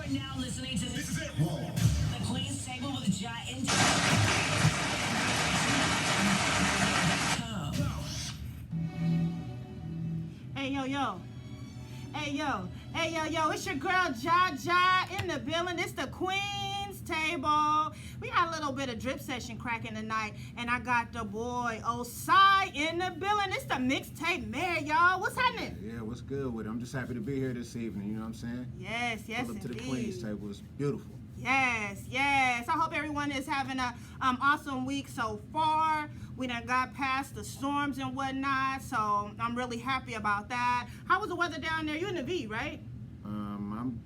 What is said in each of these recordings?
are now listening to This is it. the Queen's Table with Jai and Hey, yo, yo. Hey, yo. Hey, yo, yo. It's your girl, Jai in the building. It's the Queen's Table. We got a little bit of drip session cracking tonight, and I got the boy, OSCYI, in the building. It's the mixtape mayor, y'all. What's happening? Yeah, what's good with it? I'm just happy to be here this evening, you know what I'm saying? Yes, yes, Pull up to the indeed. Queen's Table. It's beautiful. Yes, yes. I hope everyone is having a awesome week so far. We done got past the storms and whatnot, so I'm really happy about that. How was the weather down there? You in the V, right?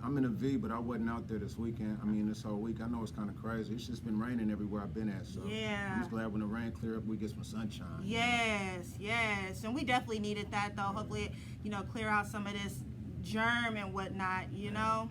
I'm in a V, but I wasn't out there this weekend. I mean, this whole week. I know it's kind of crazy. It's just been raining everywhere I've been at, so Yeah. I'm just glad when the rain clear up, we get some sunshine. Yes, yes. And we definitely needed that, though. Hopefully, clear out some of this germ and whatnot, you know?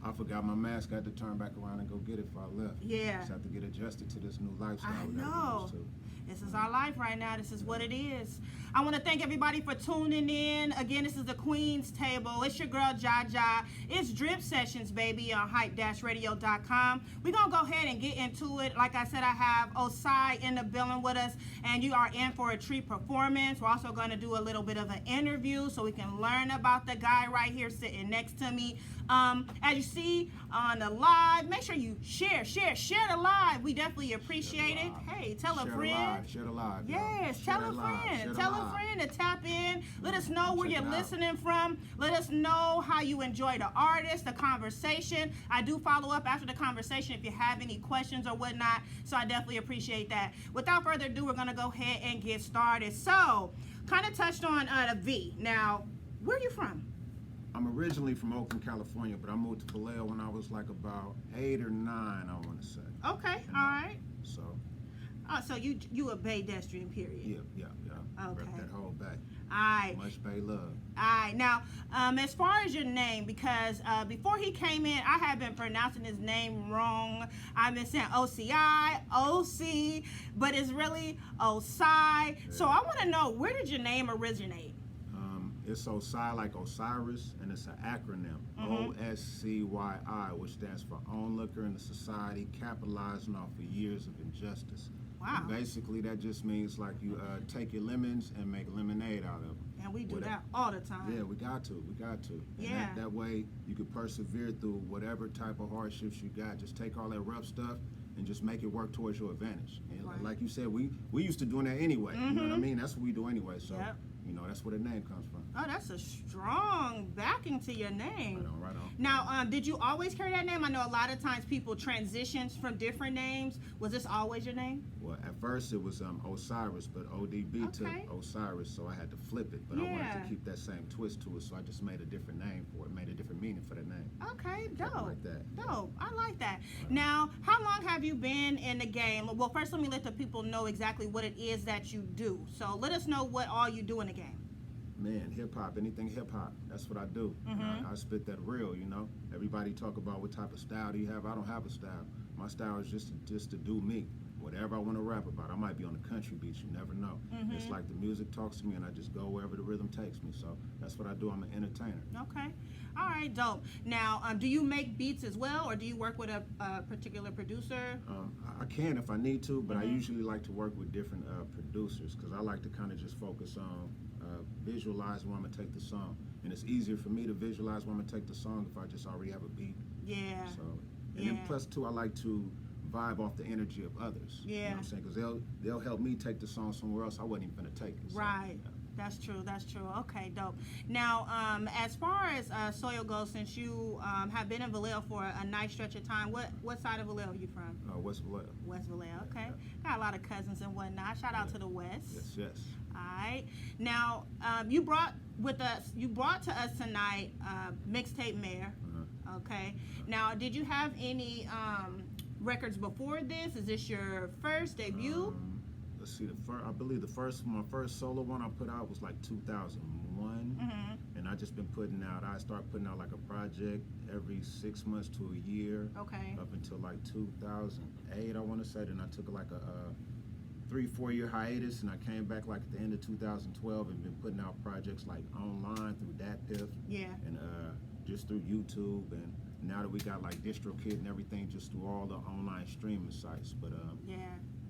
I forgot my mask. I had to turn back around and go get it before I left. Yeah. Just have to get adjusted to this new lifestyle. I we gotta get know. used to. This is our life right now. This is what it is. I want to thank everybody for tuning in. Again, this is the Queen's Table. It's your girl, Jai. It's Drip Sessions, baby, on hype-radio.com. We're going to go ahead and get into it. Like I said, I have OSCYI in the building with us, and you are in for a treat performance. We're also going to do a little bit of an interview so we can learn about the guy right here sitting next to me. As you see on the live, make sure you share the live. We definitely appreciate it. Hey, tell a friend. Share the live. Yes, Share tell a that live. friend. Share the Tell a live. friend to tap in. Let us know where Check you're it out. listening from. Let us know how you enjoy the artist, the conversation. I do follow up after the conversation if you have any questions or whatnot. So I definitely appreciate that. Without further ado, we're going to go ahead and get started. So, kind of touched on the V. Now, where are you from? I'm originally from Oakland, California, but I moved to Vallejo when I was like about 8 or 9, I want to say. Okay, You all know, right. So, So you a Bay-destrian, period. yeah. Okay. Rep that whole Bay. All right. Much Bay love. All right. Now, as far as your name, because before he came in, I had been pronouncing his name wrong. I've been saying OCI, OC, but it's really OSCYI. So I want to know, where did your name originate? It's OSCYI like Osiris, and it's an acronym, OSCYI, which stands for Onlooker in the Society Capitalizing Off of Years of Injustice. Wow. And basically, that just means like you take your lemons and make lemonade out of them. And we do Whatever. that all the time. Yeah, we got to. And Yeah. that way, you could persevere through whatever type of hardships you got. Just take all that rough stuff and just make it work towards your advantage. And Right. like you said, we used to doing that anyway. You know what I mean? That's what we do anyway. So, Yep. that's where the name comes from. Oh, that's a strong backing to your name. Right on. Now, did you always carry that name? I know a lot of times people transition from different names. Was this always your name? Well, at first it was Osiris, but ODB took Okay. Osiris, so I had to flip it. But I wanted Yeah. to keep that same twist to it, so I just made a different name for it, made a different meaning for the name. Okay, Something dope. like that. Dope. I like that. Now, how long have you been in the game? Well, first let me let the people know exactly what it is that you do. So let us know what all you do in the game. Man, hip-hop, anything hip-hop, that's what I do. And I spit that real, Everybody talk about what type of style do you have. I don't have a style. My style is just to do me. Whatever I want to rap about. I might be on a country beat, you never know. It's like the music talks to me and I just go wherever the rhythm takes me. So that's what I do. I'm an entertainer. Okay. All right, dope. Now, do you make beats as well, or do you work with a particular producer? I can if I need to, but I usually like to work with different producers because I like to kind of just focus on visualize where I'm gonna take the song, and it's easier for me to visualize where I'm gonna take the song if I just already have a beat. Yeah. So, and then Yeah. plus too, I like to vibe off the energy of others. You know Yeah. what I'm saying? Because they'll help me take the song somewhere else I wasn't even gonna take it. So, Right. yeah. That's true. Okay, dope. Now, as far as Soil goes, since you have been in Vallejo for a nice stretch of time, what side of Vallejo are you from? West Vallejo. West Vallejo. Okay. Yeah. Got a lot of cousins and whatnot. Shout out to the West. Yes. All right. Now, you brought to us tonight mixtape mayor. Okay. Now, did you have any records before this? Is this your first debut? Let's see. I believe my first solo one I put out was like 2001, and I just been putting out. I start putting out like a project every 6 months to a year. Okay. Up until like 2008, I want to say. Then I took like a 3-4 year hiatus, and I came back like at the end of 2012 and been putting out projects like online through DatPiff Yeah. and just through YouTube, and now that we got like DistroKid and everything just through all the online streaming sites. But Yeah.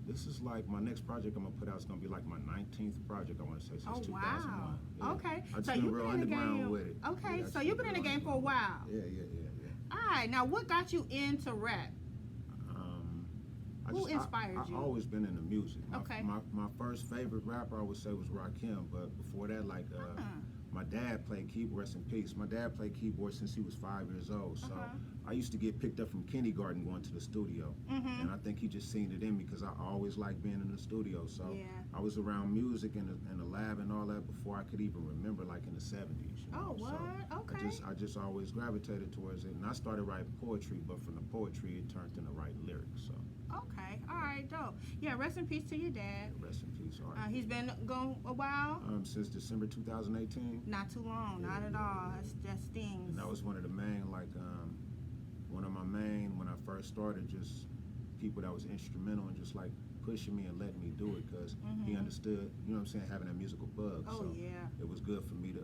this is like my next project I'm gonna put out is gonna be like my 19th project, I want to say, since Oh 2001. wow. Yeah. Okay. I just So been you've real been in the underground game. with it. Okay. Yeah, I So just you've been in the game for a while. Yeah. All right. Now, what got you into rap? Who inspired you? I've always been into music. Okay. My first favorite rapper I would say was Rakim, but before that, like my dad played keyboard. Rest in peace. My dad played keyboard since he was 5 years old. So I used to get picked up from kindergarten going to the studio, and I think he just seen it in me because I always liked being in the studio. So Yeah. I was around music and the lab and all that before I could even remember, like in the 70s. You know? Oh, what? So Okay. I just always gravitated towards it, and I started writing poetry, but from the poetry it turned into writing lyrics. So Okay. All right. Dope. Yeah. Rest in peace to your dad. rest in peace, Art. He's been gone a while. Since December 2018. Not too long. Yeah, Not at yeah, all. yeah. That stings. And that was one of the main, like, one of my main, when I first started, just people that was instrumental and just like pushing me and letting me do it because he understood, you know what I'm saying, having that musical bug. Oh, So yeah. it was good for me to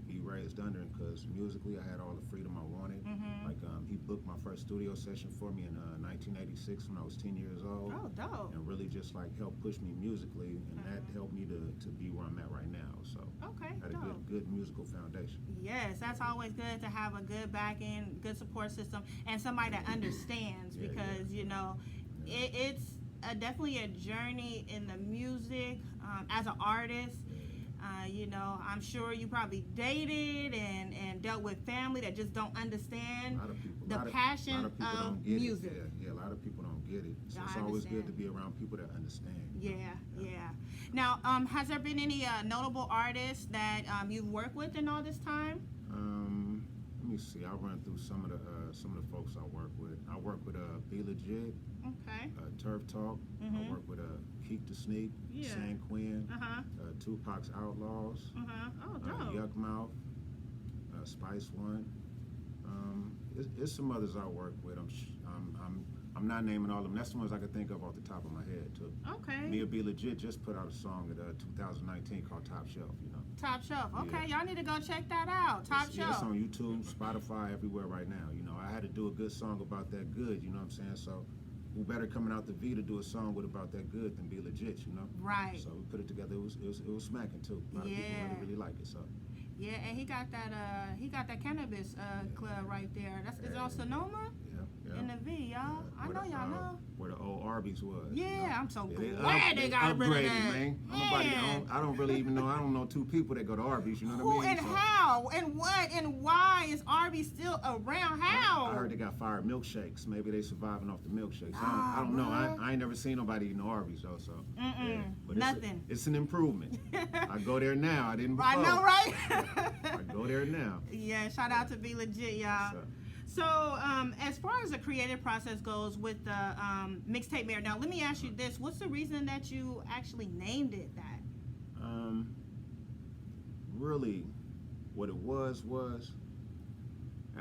be raised under him because musically I had all the freedom I wanted. Like, he booked my first studio session for me in 1986 when I was 10 years old. Oh, dope. And really just like helped push me musically, and that helped me to be where I'm at right now. So Okay. had a Dope. good musical foundation. Yes, that's always good to have a good back end, good support system, and somebody that understands Yeah, because, you know, it's definitely a journey in the music as an artist. You know, I'm sure you probably dated and dealt with family that just don't understand A lot of people, the a lot passion of people of don't get music. it. Yeah, a lot of people don't get it. So I it's always good understand. to be around people that understand. Yeah. Now, has there been any notable artists that you've worked with in all this time? Let me see. I'll run through some of the folks I work with. I work with Be Legit, Okay. Turf Talk. I work with Keek the Sneak, Yeah. San Quinn, Uh-huh. Tupac's Outlaws, Oh, dope. Yuck Mouth, Spice One. It's some others I work with. I'm not naming all of them. That's the ones I can think of off the top of my head too. Okay. Me or Be Legit just put out a song at 2019 called Top Shelf. You know. Top Shelf. Okay, Yeah. y'all need to go check that out. Top It's Shelf. on YouTube, Spotify, everywhere right now. You know, I had to do a good song about that good. You know what I'm saying? So, who better coming out the V to do a song with about that good than Be Legit? You know. Right. So we put it together. It was smacking too. A lot of people Yeah. really like it. So. Yeah, and he got that cannabis club right there. Is it on Sonoma? Yeah. In the V, y'all. I know y'all know. Where the old Arby's was. Yeah, you know? I'm so Yeah, glad they got rid of upgraded, that. man. Man. I don't really even know. I don't know two people that go to Arby's. You know Who what I mean? and how and what and why is Arby's still around? How? I heard they got fired milkshakes. Maybe they surviving off the milkshakes. I don't know. I ain't never seen nobody eating Arby's though. So yeah. But Nothing. It's an improvement. I go there now. I didn't before. I know, right? I go there now. Yeah, shout out to Be Legit, y'all. Yes, So, as far as the creative process goes with the mixtape mayor, now let me ask you this: what's the reason that you actually named it that? Really, what it was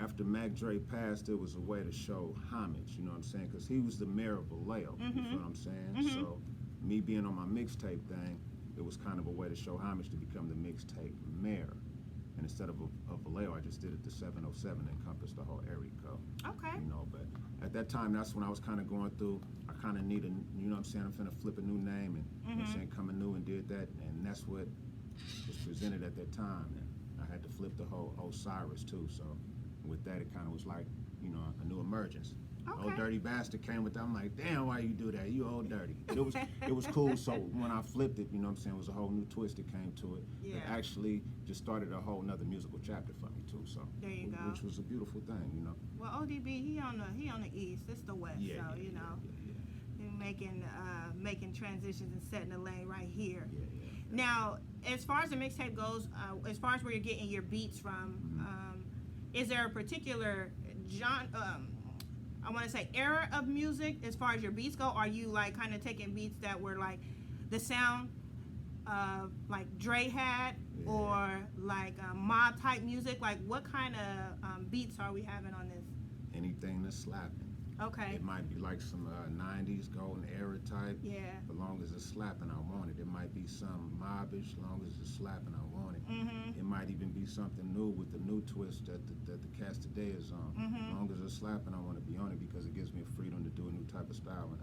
after Mac Dre passed, it was a way to show homage. You know what I'm saying? Because he was the mayor of Vallejo. You feel what I'm saying? So, me being on my mixtape thing, it was kind of a way to show homage to become the mixtape mayor. And instead of Vallejo, I just did it to 707 and encompassed the whole area code. Okay. You know, but at that time, that's when I was kind of going through, I kind of needed, you know what I'm saying, I'm finna flip a new name and, you know what I'm saying, coming new and did that. And that's what was presented at that time. And I had to flip the whole OSCYI too. So with that, it kind of was like, you know, a new emergence. Okay. Old Dirty Bastard came with that. I'm like, damn, why you do that? You old dirty. But it was cool. So when I flipped it, you know what I'm saying, it was a whole new twist that came to it. Yeah. That actually just started a whole nother musical chapter for me too. So There you go. which was a beautiful thing, you know. Well, ODB, he on the east. It's the west, Yeah, so yeah, you know, yeah. making transitions and setting the lane right here. Yeah. Now, as far as the mixtape goes, as far as where you're getting your beats from, is there a particular I want to say era of music as far as your beats go? Are you like kind of taking beats that were like the sound like Dre had, or like mob type music? Like what kind of beats are we having on this? Anything that's slapping. Okay. It might be like some 90s golden era type. Yeah. As long as it's slapping, I want it. It might be some mobbish, as long as it's slapping, I want it. Mm-hmm. It might even be something new with the new twist that the cast today is on. Mm-hmm. As long as it's slapping, I want to be on it because it gives me a freedom to do a new type of style and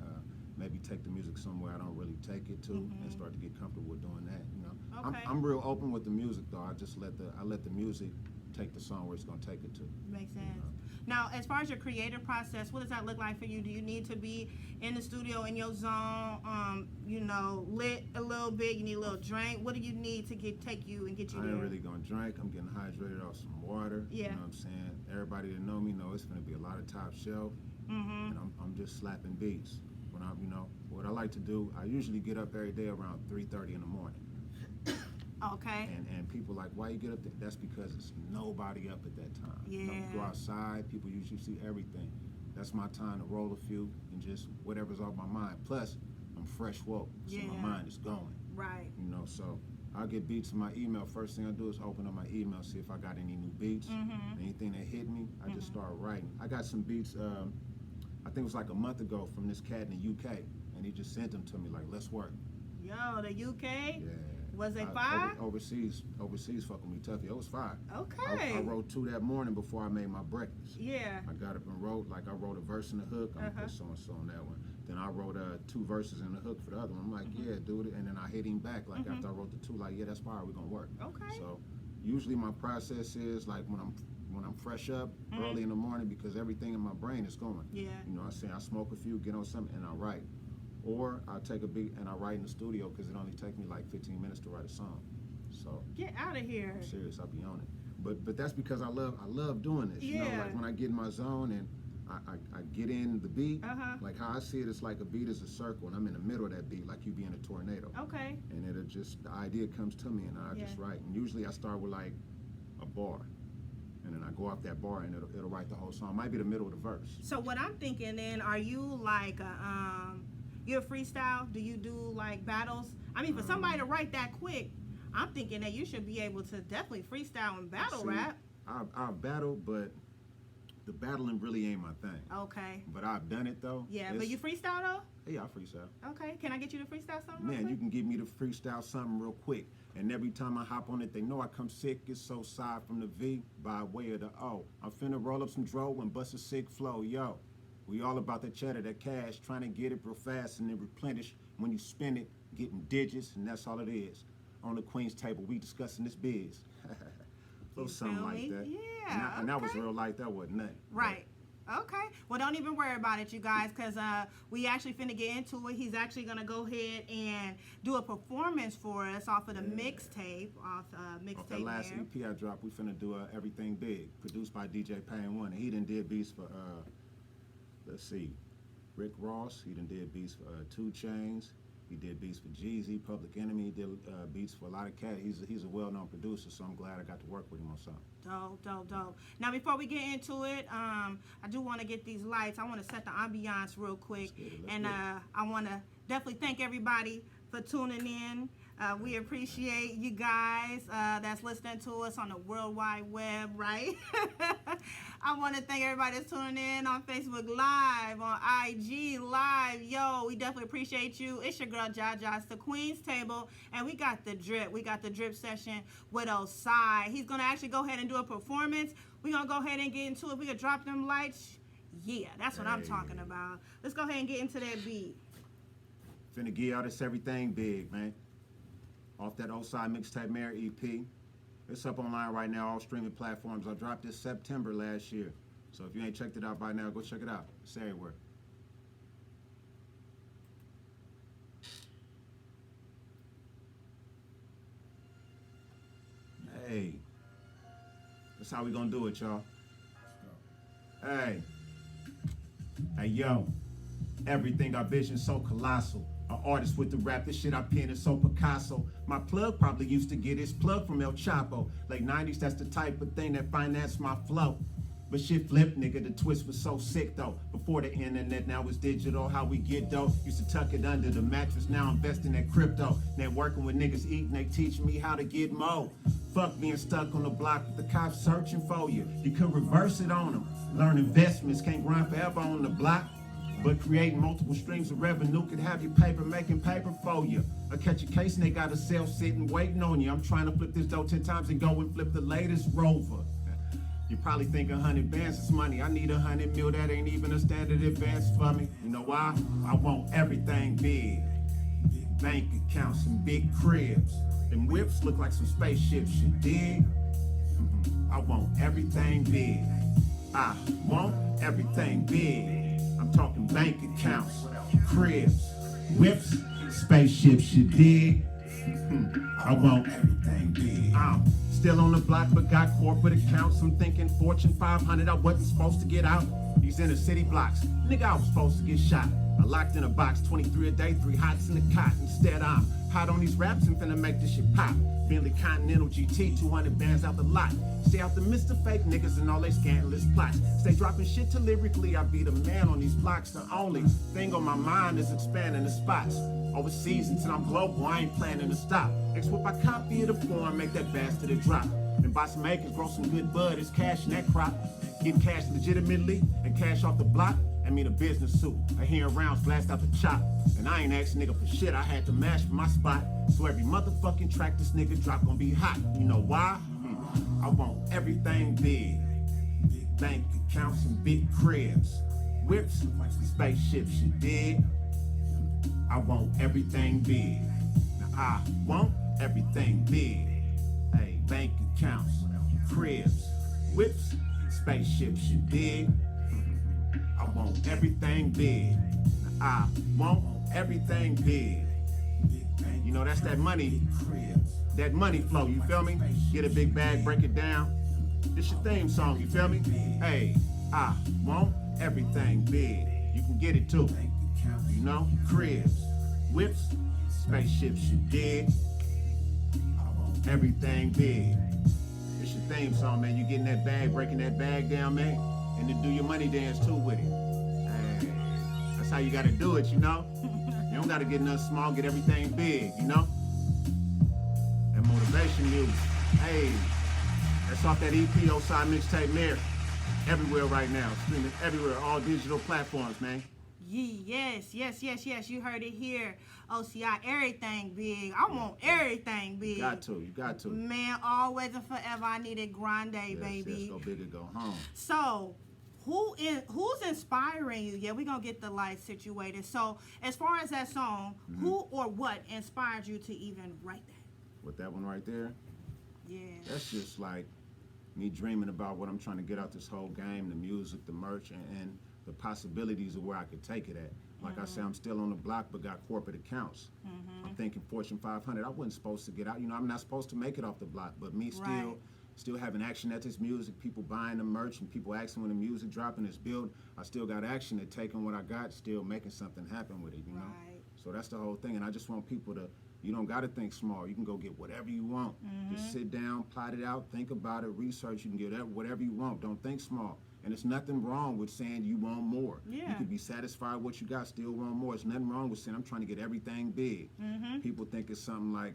maybe take the music somewhere I don't really take it to and start to get comfortable with doing that. You know, Okay. I'm real open with the music though. I just let the music take the song where it's gonna take it to. Makes sense. You know? Now, as far as your creative process, what does that look like for you? Do you need to be in the studio in your zone, lit a little bit? You need a little drink. What do you need to take you and get you I there? ain't really gonna drink. I'm getting hydrated off some water. Yeah. You know what I'm saying? Everybody that know me know it's gonna be a lot of top shelf. Mm-hmm. And I'm just slapping beats. When I'm, what I like to do, I usually get up every day around 3:30 in the morning. Okay. And people like, why you get up there? That's because it's nobody up at that time. You know, you go Yeah. outside, people usually see everything. That's my time to roll a few and just whatever's off my mind. Plus, I'm fresh woke, so Yeah. my mind is going. Right. So I'll get beats in my email. First thing I do is open up my email, see if I got any new beats. Mm-hmm. Anything that hit me, I just start writing. I got some beats, I think it was like a month ago from this cat in the UK, and he just sent them to me like, let's work. Yo, the UK? Yeah. Was it fire? Overseas fucking me tough. It was fire. Okay. I wrote 2 that morning before I made my breakfast. Yeah. I got up and wrote, like I wrote a verse and a hook. I'm gonna put so-and-so on that one. Then I wrote 2 verses and a hook for the other one. I'm like, yeah, dude. And then I hit him back, like after I wrote the 2, like, yeah, that's fire, we're gonna work. Okay. So usually my process is like when I'm fresh up early in the morning because everything in my brain is going. Yeah. You know, I smoke a few, get on something, and I write. Or I take a beat and I write in the studio because it only takes me like 15 minutes to write a song. So Get out of here. I'm serious, I'll be on it. But that's because I love doing this. You know, Yeah. like when I get in my zone and I get in the beat, Uh-huh. like how I see it, it's like a beat is a circle and I'm in the middle of that beat like you be in a tornado. Okay. And it'll just, the idea comes to me and I just Yeah. write. And usually I start with like a bar. And then I go off that bar and it'll write the whole song. It might be the middle of the verse. So what I'm thinking then, are you like you're a freestyle? Do you do like battles? I mean, for somebody to write that quick, I'm thinking that you should be able to definitely freestyle and battle See, rap. I've battled, but the battling really ain't my thing. Okay. But I've done it though. Yeah, but you freestyle though? Yeah, I freestyle. Okay. Can I get you to freestyle something? real Man, you quick? can get me to freestyle something real quick. And every time I hop on it, they know I come sick. It's so side from the V by way of the O. I'm finna roll up some dro and bust a sick flow, yo. We all about the cheddar, that cash, trying to get it real fast and then replenish. When you spend it, getting digits, and that's all it is. On the Queen's table, we discussing this biz. Little something feel like me? that. Yeah, And that was okay. real light, that wasn't nothing. Right. Okay. Well, don't even worry about it, you guys, because we actually finna get into it. He's actually going to go ahead and do a performance for us off of the mixtape, off Off mixtape that last there. EP I dropped, we finna do Everything Big, produced by DJ Payne One. And he done did beats for, let's see, Rick Ross. He done did beats for 2 Chainz. He did beats for Jeezy, Public Enemy. He did beats for a lot of cats. He's a well-known producer, so I'm glad I got to work with him on something. Dope. Now, before we get into it, I do want to get these lights. I want to set the ambiance real quick. And I want to definitely thank everybody for tuning in. We appreciate you guys that's listening to us on the World Wide Web, right? I want to thank everybody that's tuning in on Facebook Live, on IG Live. Yo, we definitely appreciate you. It's your girl, Jaja. It's the Queen's Table, and we got the drip. We got the drip session with OSCYI. He's going to actually go ahead and do a performance. We're going to go ahead and get into it. We can drop them lights. Yeah, that's what I'm talking about. Let's go ahead and get into that beat. Finna give y'all this Everything Big, man. Off that OSCYI Mixtape Mayor EP. It's up online right now, all streaming platforms. I dropped this September last year. So if you ain't checked it out by now, go check it out. It's everywhere. Hey. That's how we gonna do it, y'all. Hey. Hey, yo. Everything I vision so colossal. An artist with the rap, this shit I pen is so Picasso. My plug probably used to get his plug from El Chapo. Late 90s, that's the type of thing that financed my flow. But shit flipped, nigga, the twist was so sick though. Before the internet, now it's digital, how we get dough. Used to tuck it under the mattress, now I'm investing in crypto. Networking with niggas eating, they teaching me how to get mo. Fuck being stuck on the block with the cops searching for you. You could reverse it on them. Learn investments, can't grind forever on the block. But creating multiple streams of revenue could have your paper making paper for you. Or catch a case and they got a cell sitting waiting on you. I'm trying to flip this dough 10 times and go and flip the latest Rover. You probably think 100 bands is money. I need 100 mil, that ain't even a standard advance for me. You know why? I want everything big. Bank accounts and big cribs. Them whips look like some spaceships, you dig? I want everything big. I want everything big. I'm talking bank accounts, cribs, whips, spaceships, you dig? I want everything big. I'm still on the block, but got corporate accounts. I'm thinking Fortune 500, I wasn't supposed to get out. These inner city blocks, nigga, I was supposed to get shot. I locked in a box, 23 a day, 3 hots in the cot. Instead, I'm hot on these raps and finna make this shit pop. Bentley Continental GT, 200 bands out the lot. Stay out the Mr. Fake niggas and all they scandalous plots. Stay dropping shit till lyrically I be the man on these blocks. The only thing on my mind is expanding the spots. Overseas until I'm global, I ain't planning to stop. Next whip, I copy it a form, make that bastard a drop. And buy some acres, grow some good bud, it's cash in that crop. Getting cash legitimately and cash off the block. I mean a business suit. I hear rounds blast out the chop. And I ain't asking nigga for shit, I had to mash for my spot. So every motherfucking track this nigga drop gon' be hot. You know why? I want everything big. Bank accounts and big cribs. Whips, spaceships, you dig? I want everything big. Now I want everything big. Hey, bank accounts, cribs, whips, spaceships, you dig? I want everything big. Now I want everything big. You know, that's that money flow, you feel me? Get a big bag, break it down. This your theme song, you feel me? Hey, I want everything big. You can get it too. You know, cribs, whips, spaceships, you dig? Everything big. It's your theme song, man. You getting that bag, breaking that bag down, man. And then do your money dance too with it. Hey, that's how you gotta do it, you know? You don't gotta get nothing small, get everything big, you know? That motivation music. Hey, that's off that EP OSCYI mixtape there. Everywhere right now. Streaming everywhere, all digital platforms, man. Yes. You heard it here. OCI, everything big. I want everything big. You got to. Man, always and forever I needed Grande, baby. Yes, go big or go home. So, who's inspiring you? Yeah, we're going to get the light situated. So, as far as that song, who or what inspired you to even write that? With that one right there? Yeah. That's just like me dreaming about what I'm trying to get out this whole game, the music, the merch, and the possibilities of where I could take it at. Like I said, I'm still on the block, but got corporate accounts. I'm thinking Fortune 500. I wasn't supposed to get out. You know, I'm not supposed to make it off the block, but me still having action at this music, people buying the merch and people asking when the music dropping is built. I still got action at taking what I got, still making something happen with it, you know? So that's the whole thing. And I just want people to, you don't got to think small. You can go get whatever you want. Just sit down, plot it out, think about it, research. You can get whatever you want. Don't think small. And there's nothing wrong with saying you want more. Yeah. You can be satisfied with what you got, still want more. There's nothing wrong with saying I'm trying to get everything big. People think it's something like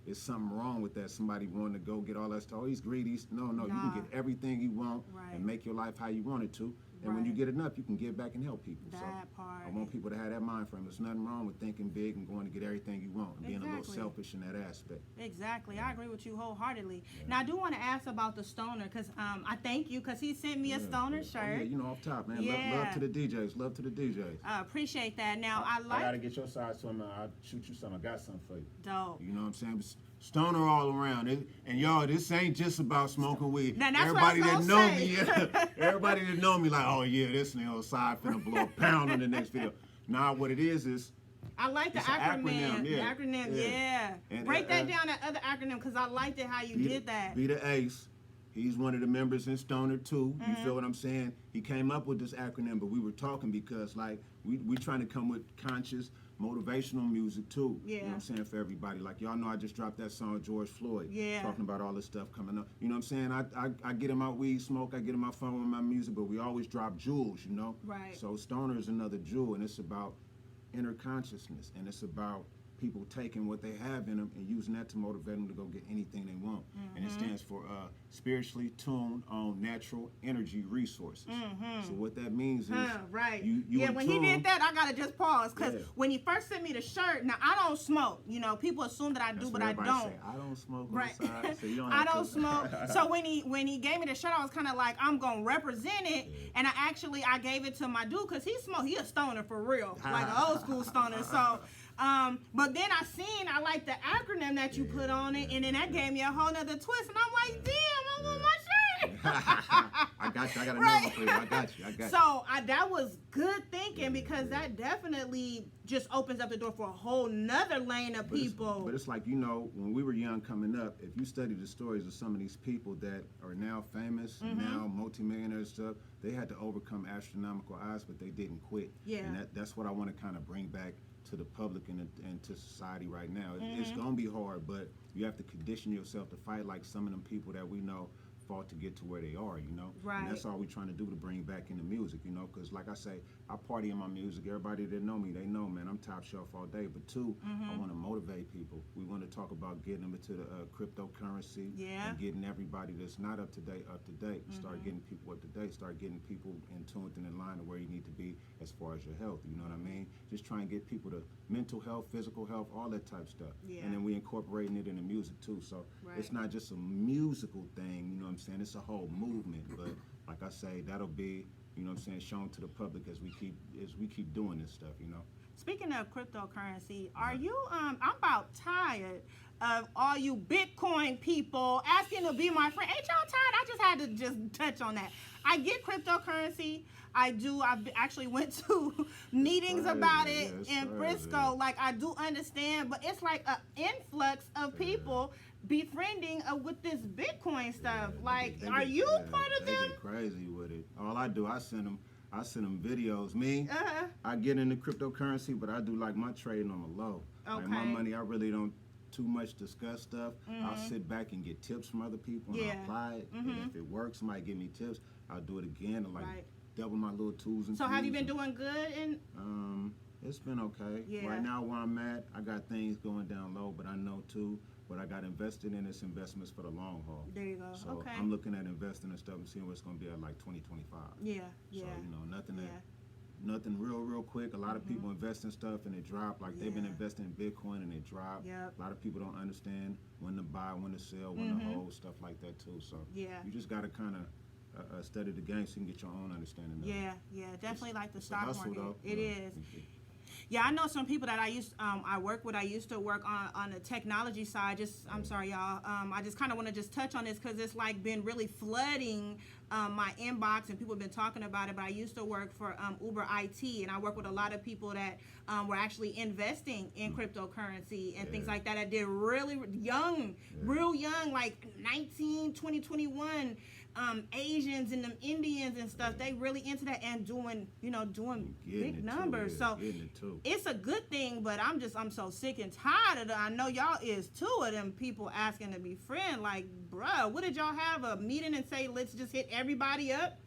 it's something wrong with that. Somebody wanting to go get all that stuff. Oh, he's greedy. No, you can get everything you want and make your life how you want it to. And when you get enough, you can give back and help people. That part. I want people to have that mind frame. There's nothing wrong with thinking big and going to get everything you want and being a little selfish in that aspect. Exactly. I agree with you wholeheartedly. Now, I do want to ask about the stoner because I thank you because he sent me a stoner shirt. Oh, yeah, you know, off top, man. Love to the DJs. Love to the DJs. I appreciate that. Now, I got to get your side, so I'll shoot you something. I got something for you. Dope. You know what I'm saying? Stoner all around. And y'all, this ain't just about smoking weed. Now, that's everybody what I was that know say. me, everybody that know me like, oh yeah, this nigga OSCYI finna blow a pound in the next video. Nah, what it is I like the acronym. The acronym, yeah. And, break that down, that other acronym, because I liked it how you did that. Be the Ace. He's one of the members in Stoner too. You feel what I'm saying? He came up with this acronym, but we were talking because like we trying to come with conscious, motivational music too. Yeah. You know what I'm saying, for everybody. Like y'all know I just dropped that song George Floyd. Yeah. Talking about all this stuff coming up. You know what I'm saying? I get in my weed smoke, I get in my phone with my music, but we always drop jewels, you know? Right. So Stoner is another jewel, and it's about inner consciousness, and it's about people taking what they have in them and using that to motivate them to go get anything they want. And it stands for spiritually tuned on natural energy resources. So what that means is right. you when he did that, I gotta just pause because Yeah. when he first sent me the shirt, now I don't smoke. You know, people assume that I do, That's but what I everybody don't. say, I don't smoke on Right. the side, so you don't I have don't to. smoke. So when he gave me the shirt, I was kind of like, I'm gonna represent it, and I gave it to my dude because he smoked. He a stoner for real, like an old school stoner. So. But then I like the acronym that you put on it, and then that gave me a whole nother twist, and I'm like, damn, I want my shirt. I got you. I got a Right. number for you. I got you. So that was good thinking because that definitely just opens up the door for a whole nother lane of people. But it's like, you know, when we were young coming up, if you study the stories of some of these people that are now famous, now multimillionaires stuff, they had to overcome astronomical odds, but they didn't quit. Yeah. And that's what I want to kind of bring back to the public and to society right now. It's going to be hard, but you have to condition yourself to fight like some of them people that we know fought to get to where they are, you know? Right. And that's all we're trying to do to bring back in the music, you know? Because like I say, I party in my music. Everybody that know me, they know, man, I'm top shelf all day. But two, I want to motivate people. We want to talk about getting them into the cryptocurrency and getting everybody that's not up to date. Start getting people up to date. Start getting people in tune and in line to where you need to be as far as your health. You know what I mean? Just try and get people to mental health, physical health, all that type stuff. Yeah. And then we incorporating it in the music too. So it's not just a musical thing, you know what I'm saying? It's a whole movement. But like I say, that'll be, you know what I'm saying, shown to the public as we keep doing this stuff, you know. Speaking of cryptocurrency, are you I'm about tired of all you Bitcoin people asking to be my friend. Ain't y'all tired? I just had to just touch on that. I get cryptocurrency. I do. I actually went to meetings crazy. about it Yeah, in it's Frisco. crazy. Like, I do understand, but it's like an influx of people befriending with this Bitcoin stuff. Like, They are get- you yeah, part of they them? get crazy with it. All I do, I send them videos. Me, Uh-huh. I get into cryptocurrency, but I do like my trading on the low. Like my Okay. money, I really don't too much discuss stuff. I'll sit back and get tips from other people and Yeah. I'll apply it. And if it works, somebody give me tips, I'll do it again and like Right. double my little tools and So have you been tools. doing good? And It's been okay. Yeah. Right now where I'm at, I got things going down low, but I know too, what I got invested in is investments for the long haul. there you go. So Okay. I'm looking at investing and stuff and seeing what's going to be at like 2025. Yeah. So, you know, nothing Yeah. nothing real quick. A lot of people invest in stuff and it drop. Like they've been Yeah. investing in Bitcoin and it dropped. Yep. A lot of people don't understand when to buy, when to sell, when to hold, stuff like that too. So Yeah. you just got to kind of study the game so you can get your own understanding of it. Yeah, definitely like the It's a stock hustle, market. though. It You know, is. Yeah, I know some people that I work with. I used to work on the technology side. I'm sorry, y'all. I just kind of want to just touch on this because it's like been really flooding my inbox and people have been talking about it. But I used to work for Uber IT, and I work with a lot of people that were actually investing in cryptocurrency and things like that. I did really young, real young, like 19, 20, 21. Asians and them Indians and stuff, they really into that and doing Getting big it numbers. Too, So getting it too. it's a good thing, but I'm so sick and tired of it. I know y'all is too of them people asking to be friend. Like, bruh, what did y'all have a meeting and say, let's just hit everybody up?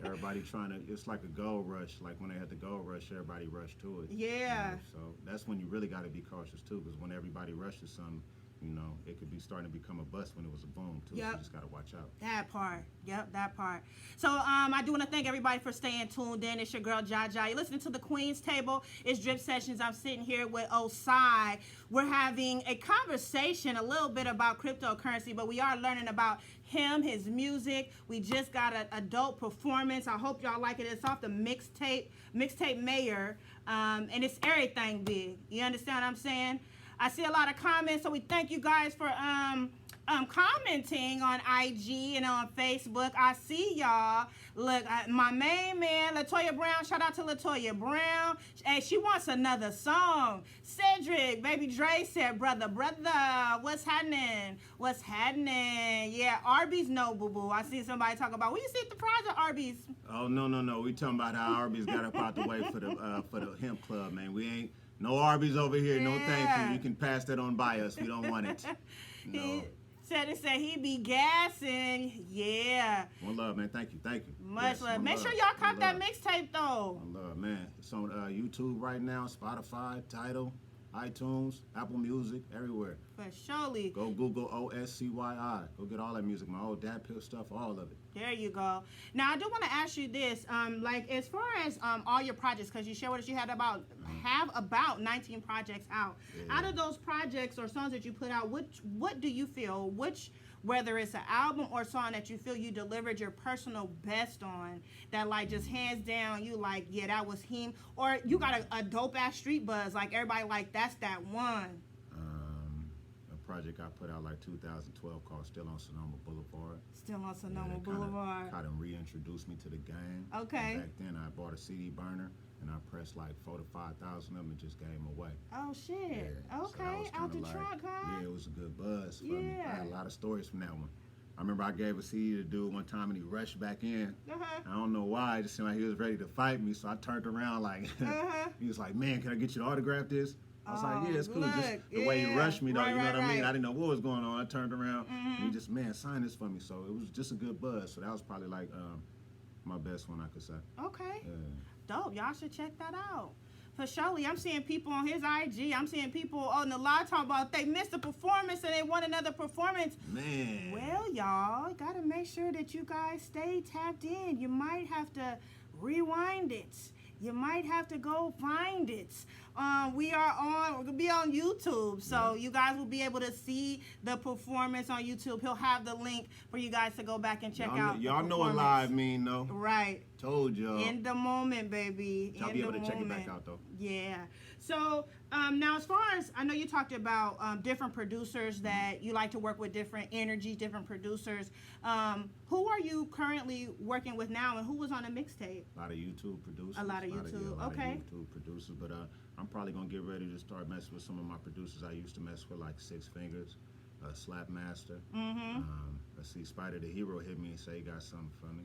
Everybody trying to, it's like a gold rush. Like when they had the gold rush, everybody rushed to it. Yeah. You know, so that's when you really got to be cautious too, because when everybody rushes something, you know, it could be starting to become a bust when it was a boom too. So Yep. you just got to watch out. That part. Yep, that part. So I do want to thank everybody for staying tuned in. It's your girl, Jaja. You're listening to the Queen's Table. It's Drip Sessions. I'm sitting here with OSCYI. We're having a conversation a little bit about cryptocurrency, but we are learning about him, his music. We just got a dope performance. I hope y'all like it. It's off the mixtape Mayor, and it's everything big. You understand what I'm saying? I see a lot of comments, so we thank you guys for commenting on IG and on Facebook. I see y'all. Look, my main man, Latoya Brown. Shout out to Latoya Brown. Hey, she wants another song. Cedric, Baby Dre said, brother, what's happening? What's happening? Yeah, Arby's, no, boo-boo. I see somebody talk about, will you see the prize at Arby's? Oh, no. We talking about how Arby's got up out the way for the hemp club, man. We ain't, no Arby's over here. No, thank Yeah. you. You can pass that on by us. We don't want it. No. He said he be gassing. Yeah. One love, man. Thank you. Much Yes, love. one Make love. sure y'all One cop that love. mixtape though. One love, man. It's on YouTube right now, Spotify, Tidal. iTunes, Apple Music, everywhere. For surely. Go Google OSCYI. Go get all that music. My old dad pill stuff, all of it. There you go. Now I do want to ask you this, like as far as all your projects, because you shared with us you had about 19 projects out. Yeah. Out of those projects or songs that you put out, what do you feel, whether it's an album or song that you feel you delivered your personal best on, that like just hands down you like, yeah, that was him, or you got a dope ass street buzz, like everybody like that's that one? A project I put out like 2012 called Still on Sonoma Boulevard. Still on Sonoma It Boulevard. Kind of reintroduced me to the game. Okay. And back then I bought a CD burner and I pressed like 4,000 to 5,000 of them and just gave them away. Oh shit. Yeah. So that Okay. was Out the kinda like, trunk, huh? Yeah, it was a good buzz for me. Yeah. I had a lot of stories from that one. I remember I gave a CD to dude one time and he rushed back in. Uh-huh. I don't know why. It just seemed like he was ready to fight me. So I turned around like, Uh-huh. he was like, man, can I get you to autograph this? I was like, yeah, it's cool. look, Just the way he yeah. rushed me, though, Right, you know right, what I mean? right. I didn't know what was going on. I turned around and he just, man, sign this for me. So it was just a good buzz. So that was probably like my best one, I could say. Okay. Yeah. Dope. Y'all should check that out. For surely, I'm seeing people on his IG. I'm seeing people on the live talking about they missed a performance and they want another performance. Man. Well, y'all got to make sure that you guys stay tapped in. You might have to rewind it. You might have to go find it. We're gonna be on YouTube, so you guys will be able to see the performance on YouTube. He'll have the link for you guys to go back and check out. Y'all know what live mean, though. Right. Told y'all. In the moment, baby. Y'all In be the able to check it back moment. out, though. Yeah. So now, as far as I know, you talked about different producers that you like to work with, different energies, different producers. Who are you currently working with now, and who was on a mixtape? A lot of YouTube producers. A lot of YouTube, okay. Of YouTube producers, but I'm probably gonna get ready to start messing with some of my producers I used to mess with, like Six Fingers, Slapmaster. Let's see, Spider the Hero hit me and say he got something for me.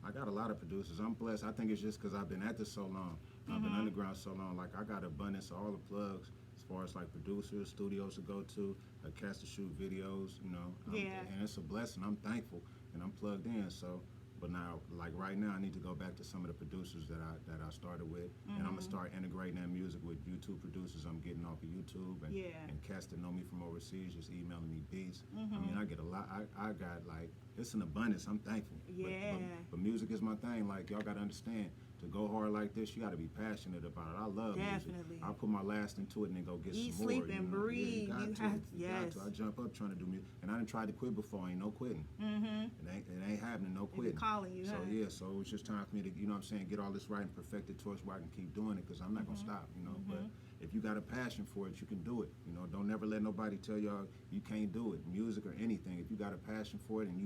I got a lot of producers. I'm blessed. I think it's just because I've been at this so long. I've been underground so long. Like, I got abundance of all the plugs as far as like producers, studios to go to, cast to shoot videos, you know. And it's a blessing. I'm thankful and I'm plugged in. So, but now, like right now, I need to go back to some of the producers that I started with, and I'm gonna start integrating that music with YouTube producers I'm getting off of YouTube, and cats that know me from overseas just emailing me beats. I mean, I get a lot. I got like, it's an abundance. I'm thankful. Yeah. But music is my thing. Like, y'all gotta understand. To go hard like this, you got to be passionate about it. I love music. I put my last into it and then go get Eat, some more. sleep, and breathe. Yeah, you Yes. got to. I jump up trying to do music, and I didn't try to quit before. Ain't no quitting. It ain't happening. No quitting. Calling you. So yeah, so it was just time for me to, you know what I'm saying, get all this right and perfect it to us where I can keep doing it, because I'm not gonna stop, you know. But if you got a passion for it, you can do it. You know, don't never let nobody tell y'all you can't do it. Music or anything. If you got a passion for it and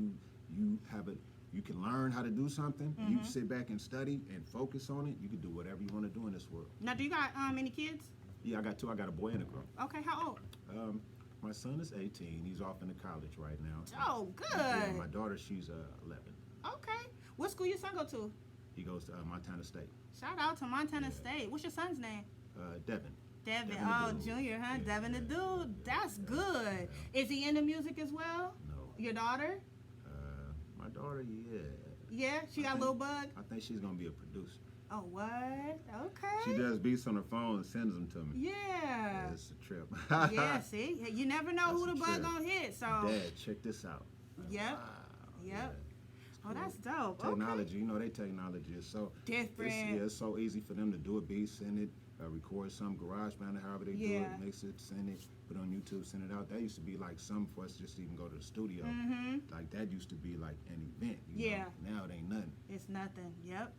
you have it. You can learn how to do something. You sit back and study and focus on it. You can do whatever you want to do in this world. Now, do you got any kids? Yeah, I got two. I got a boy and a girl. Okay, how old? My son is 18. He's off into college right now. Oh, good. Yeah, my daughter, she's 11. Okay. What school your son go to? He goes to Montana State. Shout out to Montana State. What's your son's name? Devin. Devin. Devin Oh, the dude. Junior, huh? Yeah, Devin the yeah, dude. That's good. Is he into music as well? No. Your daughter? My daughter, yeah. Yeah, she got a little bug? I think she's gonna be a producer. Oh, what? Okay. She does beats on her phone and sends them to me. Yeah. It's a trip. Yeah, see? You never know who the That's a bug trip. gonna hit, so. Dad, check this out. Yep. Wow. Yep. Yeah. Oh, that's dope. Technology, you know, they technology is so Different. It's so easy for them to do a beat, send it, record some GarageBand or however they do it, mix it, send it, put it on YouTube, send it out. That used to be like something for us just to even go to the studio. Like that used to be like an event. You know? Now it ain't nothing. It's nothing. Yep.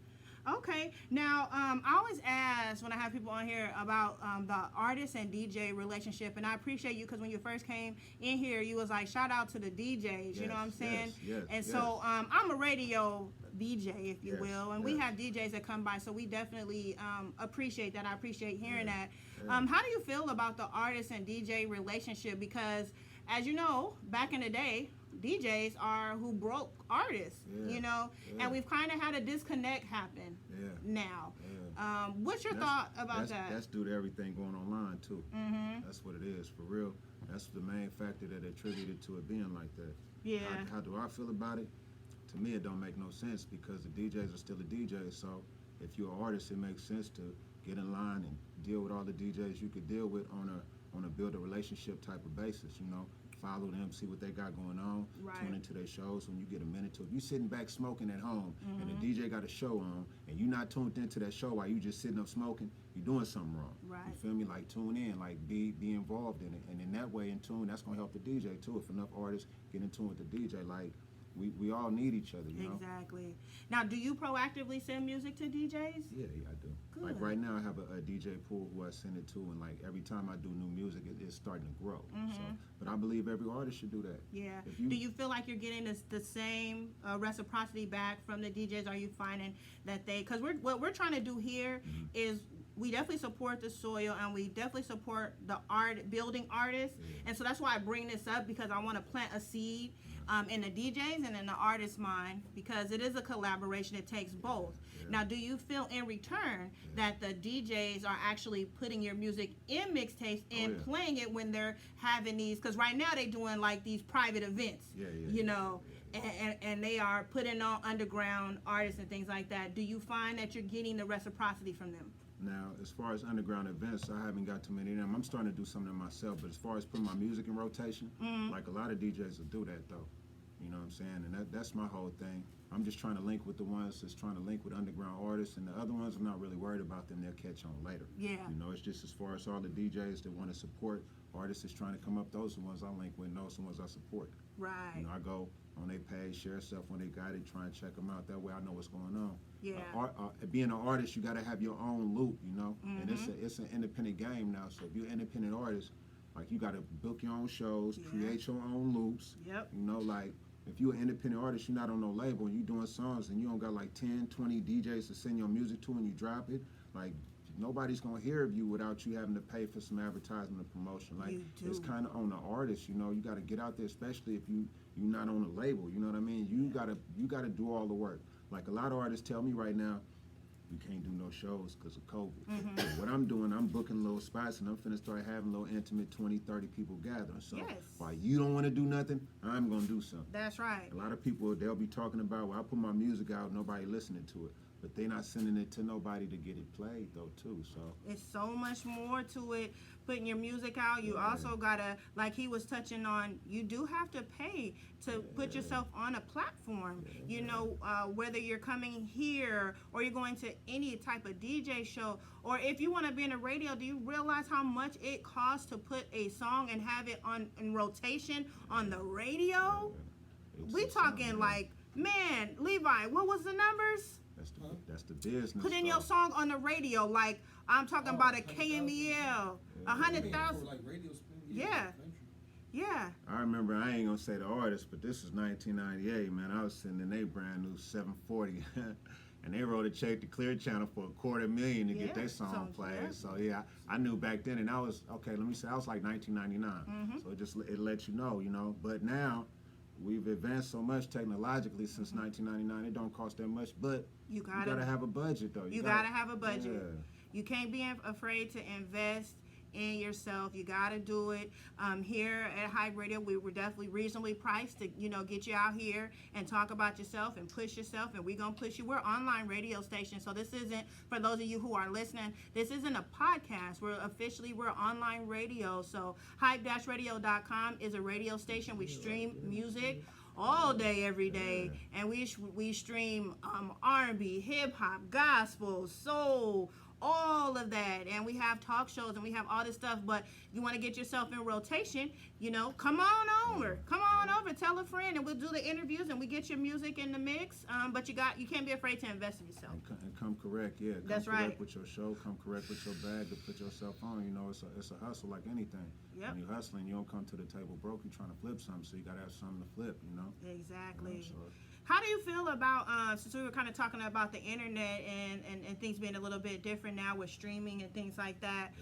Okay. Now, I always ask when I have people on here about the artist and DJ relationship, and I appreciate you because when you first came in here, you was like, shout out to the DJs. You know what I'm saying? And so I'm a radio VJ, if you will, and we have DJs that come by, so we definitely appreciate that. I appreciate hearing that. How do you feel about the artist and DJ relationship? Because, as you know, back in the day, DJs are who broke artists, you know, and we've kind of had a disconnect happen now. What's your thought about that? That's due to everything going online, too. That's what it is, for real. That's the main factor that attributed to it being like that. Yeah. How do I feel about it? To me, it don't make no sense because the DJs are still a DJ, so if you're an artist, it makes sense to get in line and deal with all the DJs you could deal with on a build a relationship type of basis. You know, follow them, see what they got going on, Right. tune into their shows when you get a minute to. If you sitting back smoking at home and the DJ got a show on and you not tuned into that show while you just sitting up smoking, you're doing something wrong. Right. You feel me? Like tune in, like be involved in it, and in that way in tune, that's gonna help the DJ too. If enough artists get in tune with the DJ, like we all need each other, you know. Exactly. Now, do you proactively send music to DJs? Yeah, I do. Good. Like right now, I have a DJ pool who I send it to, and like every time I do new music, it's starting to grow. So, but I believe every artist should do that. Yeah. If you- Do you feel like you're getting the same reciprocity back from the DJs? Are you finding that because what we're trying to do here is we definitely support the soil and we definitely support the building artists. And so that's why I bring this up, because I want to plant a seed in the DJs and in the artist's mind, because it is a collaboration. It takes both. Now, do you feel in return that the DJs are actually putting your music in mixtapes and playing it when they're having these? Because right now they're doing like these private events, you know, and they are putting on underground artists and things like that. Do you find that you're getting the reciprocity from them? Now, as far as underground events, I haven't got too many of them. I'm starting to do some of them myself, but as far as putting my music in rotation, like a lot of DJs will do that though. You know what I'm saying? And that's my whole thing. I'm just trying to link with the ones that's trying to link with underground artists, and the other ones, I'm not really worried about them. They'll catch on later. Yeah. You know, it's just as far as all the DJs that want to support artists that's trying to come up, those are the ones I link with, and those are the ones I support. Right. You know, I go on their page, share stuff when they got it, try and check them out. That way I know what's going on. Yeah. Being an artist, you got to have your own loop, you know, and it's an independent game now. So if you're an independent artist, like you got to book your own shows, create your own loops. Yep. You know, like if you're an independent artist, you're not on no label, and you doing songs, and you don't got like 10, 20 DJs to send your music to, and you drop it, like nobody's gonna hear of you without you having to pay for some advertisement and promotion. Like it's kind of on the artist, you know. You got to get out there, especially if you're not on a label. You know what I mean? You gotta do all the work. Like a lot of artists tell me right now, you can't do no shows because of COVID. But what I'm doing, I'm booking little spots, and I'm finna start having little intimate 20, 30 people gathering. So while you don't want to do nothing, I'm gonna do something. That's right. A lot of people, they'll be talking about, well, I put my music out, nobody listening to it. But they're not sending it to nobody to get it played though too. So it's so much more to it. Putting your music out, you also gotta, like he was touching on, you do have to pay to put yourself on a platform. You know, whether you're coming here or you're going to any type of DJ show, or if you want to be in a radio, do you realize how much it costs to put a song and have it in rotation on the radio? We talking like, man, Levi, what was the numbers? That's the business. Putting your song on the radio, like I'm talking about a KMEL, 100,000. Like radio spin, Yeah. I remember, I ain't gonna say the artist, but this was 1998, man. I was sitting in a brand new 740, and they wrote a check to Clear Channel for $250,000 to get their song played. So yeah, I knew back then, and I was okay. Let me say, I was like 1999. So it lets you know. But now we've advanced so much technologically since 1999. It don't cost that much, but you gotta have a budget though. You gotta have a budget. Yeah. You can't be afraid to invest in yourself. You gotta do it. Here at Hype Radio, we were definitely reasonably priced to get you out here and talk about yourself and push yourself, and we're gonna push you. We're an online radio station, so this isn't, for those of you who are listening, this isn't a podcast. We're online radio. So hype-radio.com is a radio station. We stream music all day, every day, and we stream R&B, hip hop, gospel, soul, all of that, and we have talk shows and we have all this stuff. But you want to get yourself in rotation, come on over, tell a friend, and we'll do the interviews and we get your music in the mix. But you can't be afraid to invest in yourself. And come correct, yeah. That's come correct right. with your show, come correct with your bag to put yourself on. It's a hustle like anything. Yep. When you're hustling, you don't come to the table broke. You're trying to flip something, so you gotta have something to flip. Exactly. So, how do you feel about, since we were kind of talking about the internet and things being a little bit different now with streaming and things like that,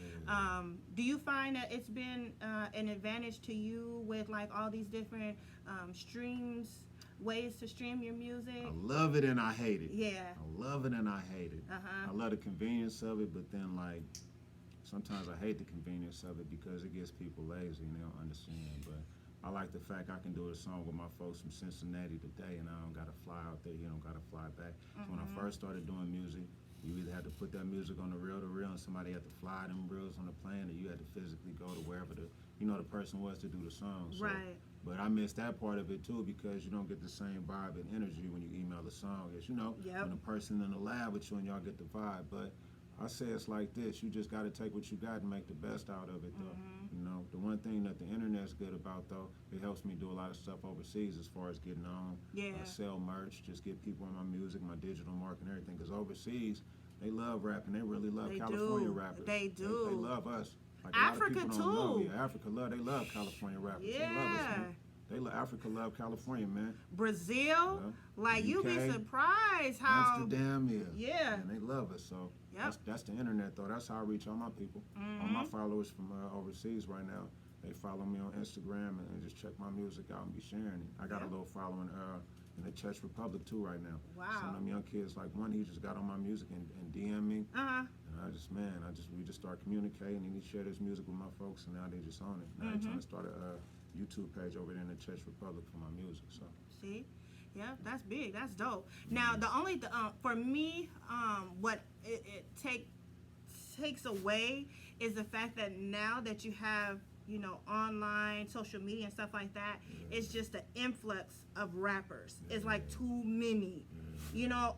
do you find that it's been an advantage to you with like all these different ways to stream your music? I love it and I hate it. Yeah. I love it and I hate it. I love the convenience of it, but then like sometimes I hate the convenience of it because it gets people lazy and they don't understand. But I like the fact I can do a song with my folks from Cincinnati today, and I don't gotta fly out there. You don't gotta fly back. So when I first started doing music, You either had to put that music on the reel to reel, and somebody had to fly them reels on the plane, or you had to physically go to wherever the person was to do the song. So, Right. but I miss that part of it too, because you don't get the same vibe and energy when you email a song as Yep. when the person in the lab with you and y'all get the vibe. But I say it's like this: you just got to take what you got and make the best out of it, though. The one thing that the internet's good about, though, it helps me do a lot of stuff overseas as far as getting on, Yeah. sell merch, just get people on my music, my digital marketing, everything. Because overseas, they love rapping. They really love They California do. rappers. They do. They love us. Like Africa, a lot of people don't know. too. Yeah, Africa they love California rappers. They love us, Yeah. man. Africa love California, man. Brazil, Yeah. like you'd be UK, surprised how. Amsterdam, Yeah. And they love us. So Yep. that's the internet, though. That's how I reach all my people. All my followers from overseas right now. They follow me on Instagram and just check my music out and be sharing it. I got a Yep. little following in the Czech Republic too right now. Wow. Some of them young kids, like one, he just got on my music and DM me. Uh-huh. And we just start communicating, and he shared his music with my folks, and now they just on it. Now they're trying to start a YouTube page over there in the Czech Republic for my music. So See, yeah, that's big. That's dope. Now, the only for me, what it takes away is the fact that now that you have online social media and stuff like that, it's just the influx of rappers. It's like too many.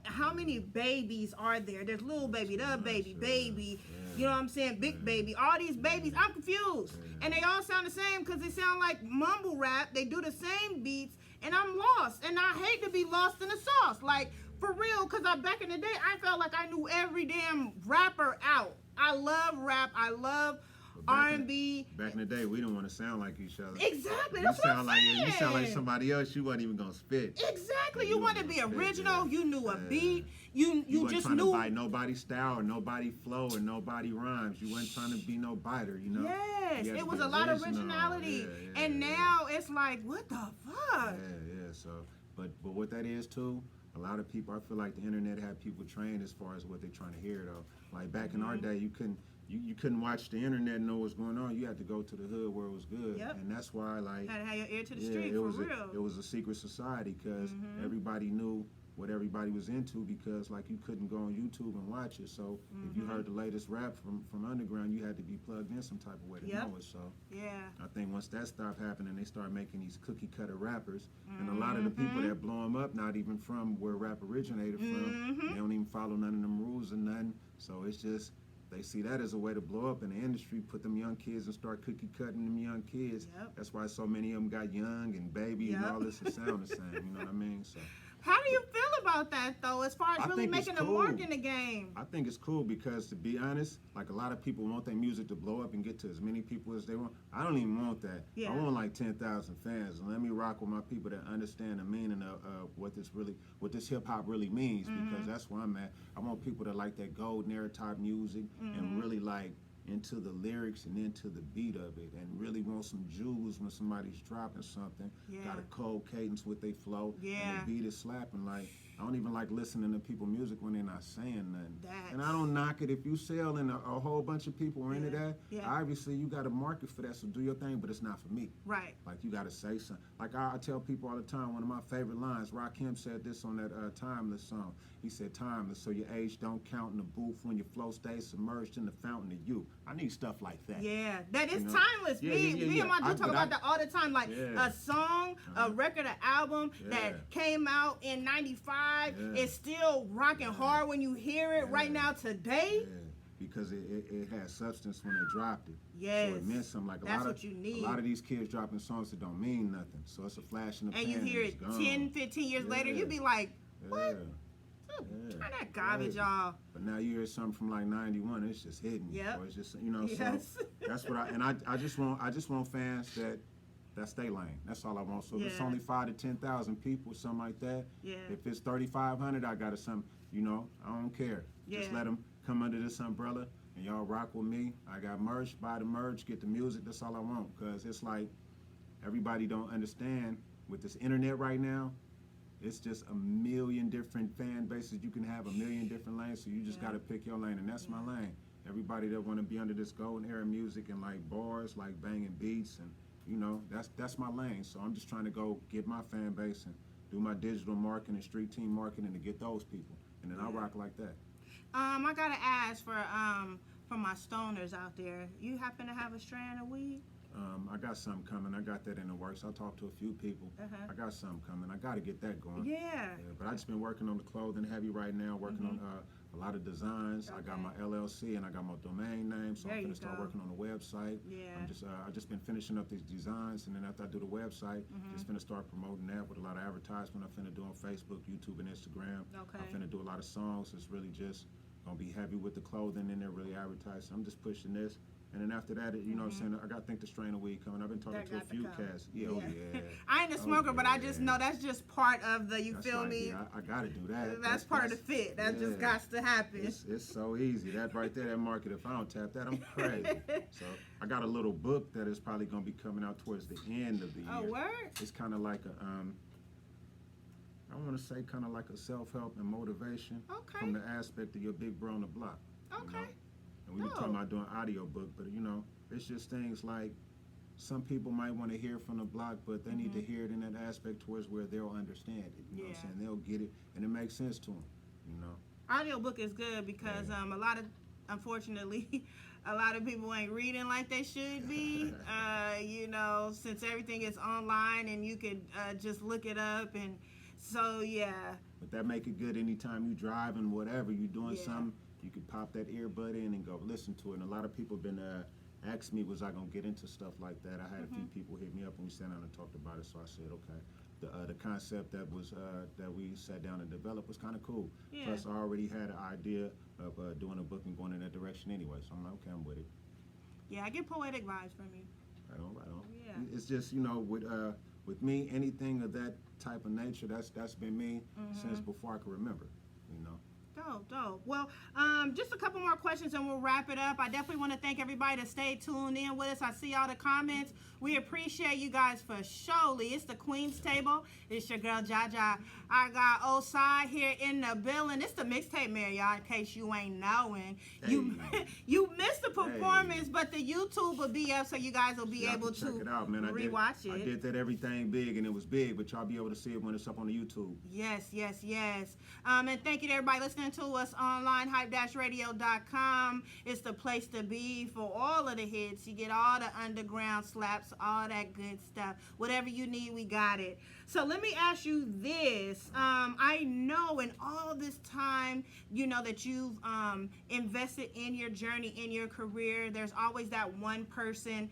How many babies are there? There's little baby, the baby. You know what I'm saying? Big baby. All these babies. I'm confused. And they all sound the same because they sound like mumble rap. They do the same beats. And I'm lost. And I hate to be lost in the sauce. Like, for real, because back in the day, I felt like I knew every damn rapper out. I love rap. I love R&B. Back in the day, we didn't want to sound like each other. Exactly. That's what I'm saying. You sound like somebody else. You wasn't even gonna spit. Exactly. You wanted to be original. You knew a beat. You wasn't just trying knew. to bite nobody's style or nobody flow or nobody rhymes. You wasn't trying to be no biter. Yes, You had it to was be a lot of original. originality. Yeah, And now it's like, what the fuck? Yeah. So, but what that is too, a lot of people. I feel like the internet had people trained as far as what they're trying to hear though. Like back in our day, you couldn't watch the internet and know what's going on. You had to go to the hood where it was good. Yep. And that's why, like, Had to have your ear to the street, for real. it was a secret society because everybody knew what everybody was into because, like, you couldn't go on YouTube and watch it. So if you heard the latest rap from underground, you had to be plugged in some type of way to know it. So Yeah. I think once that stopped happening, they started making these cookie cutter rappers, and a lot of the people that blow them up, not even from where rap originated from, they don't even follow none of them rules or nothing. So it's just they see that as a way to blow up in the industry, put them young kids and start cookie cutting them young kids. Yep. That's why so many of them got young and baby and all this and sound the same. You know what I mean? So How do you feel about that, though, as far as I really think it's making a cool. mark in the game? I think it's cool because, to be honest, like a lot of people want their music to blow up and get to as many people as they want. I don't even want that. Yeah. I want like 10,000 fans, and let me rock with my people that understand the meaning of what this hip hop really means. Because that's where I'm at. I want people that like that golden era type music and really like into the lyrics and into the beat of it, and really want some jewels when somebody's dropping something. Yeah. Got a cold cadence with they flow, Yeah. and the beat is slapping. Like, I don't even like listening to people music when they're not saying nothing. That's- And I don't knock it if you selling a whole bunch of people are into that. Yeah. Obviously, you got a market for that, so do your thing. But it's not for me. Right. Like, you got to say something. Like, I tell people all the time, one of my favorite lines, Rakim said this on that Timeless song. He said, timeless, so your age don't count in the booth when your flow stays submerged in the fountain of youth. I need stuff like that. Yeah, that is You know? timeless. Yeah, me, yeah, me and my yeah. dude talk about that all the time. Like Yeah. a song, a record, an album Yeah. that came out in '95 Yeah. is still rocking hard when you hear it right now today. Yeah, because it had substance when they dropped it. Yes. So it meant something. Like That's what you need. A lot of these kids dropping songs that don't mean nothing. So it's a flash in the pan. And you hear it's it gone. 10, 15 years later, Yeah. you be like, what? Yeah. Turn that garbage off. But now you hear something from like '91, it's just hidden. Yep. Or it's just Yes. So that's what I just want fans that's their lane. That's all I want. So if it's Yeah. only 5,000 to 10,000 people, something like that. Yeah. If it's 3,500, I got some. I don't care. Just Yeah. let them come under this umbrella and y'all rock with me. I got merch. Buy the merch. Get the music. That's all I want. Cause it's like everybody don't understand with this internet right now. It's just a million different fan bases. You can have a million different lanes, so you just got to pick your lane, and that's my lane. Everybody that want to be under this golden era music and like bars, like banging beats, and that's my lane. So I'm just trying to go get my fan base and do my digital marketing and street team marketing to get those people, and then I rock like that. I gotta ask for my stoners out there. You happen to have a strand of weed? I got something coming. I got that in the works. I talked to a few people. I got something coming. I got to get that going. Yeah. But I just been working on the clothing heavy right now, working on a lot of designs. I got my LLC and I got my domain name, so I'm gonna start working on the website. Yeah. I just been finishing up these designs, and then after I do the website, just finna start promoting that with a lot of advertisement. I'm finna do on Facebook, YouTube, and Instagram. Okay. I'm finna do a lot of songs. It's really just gonna be heavy with the clothing in there, really advertising. I'm just pushing this. And then after that, you know what I'm saying, I got to think the strain of weed coming. I've been talking to a few cats. Yeah, oh yeah. I ain't a smoker, but I just know that's just part of the, that's feel like, me? Yeah, I got to do that. That's part of the fit. That just got to happen. It's so easy. That right there, that market, if I don't tap that, I'm crazy. So I got a little book that is probably going to be coming out towards the end of the year. Oh, word? It's kind of like a, I want to say kind of like a self-help and motivation from the aspect of your big bro on the block. Okay. You know? And we were talking about doing audio book, but you know, it's just things like some people might want to hear from the block, but they need to hear it in that aspect towards where they'll understand it. You know what I'm saying? They'll get it, and it makes sense to them. You know. Audiobook is good because unfortunately, a lot of people ain't reading like they should be. You know, since everything is online and you could just look it up, and so yeah. But that make it good anytime you driving, whatever you doing something. You could pop that earbud in and go listen to it. And a lot of people been asking me, was I gonna get into stuff like that? I had a few people hit me up and we sat down and talked about it. So I said, okay. The concept that was that we sat down and developed was kind of cool. Yeah. Plus, I already had an idea of doing a book and going in that direction anyway. So I'm like, okay, I'm with it. Yeah, I get poetic vibes from you. Right on, right on. Yeah. It's just, you know, with me, anything of that type of nature, that's been me since before I could remember. You know. Dope. Well, just a couple more questions and we'll wrap it up. I definitely want to thank everybody to stay tuned in with us. I see all the comments. We appreciate you guys for surely. It's the Queen's Table. It's your girl, Jaja. I got OSCYI here in the building. It's the mixtape man, y'all, in case you ain't knowing. Hey. You missed the performance, but the YouTube will be up so you guys will be able to check it out, man. rewatch it. I did that everything big, and it was big, but y'all be able to see it when it's up on the YouTube. Yes. And thank you to everybody listening to us online, hype-radio.com. It's the place to be for all of the hits. You get all the underground slaps, all that good stuff. Whatever you need, we got it. So let me ask you this. I know in all this time, you know, that you've invested in your journey, in your career, there's always that one person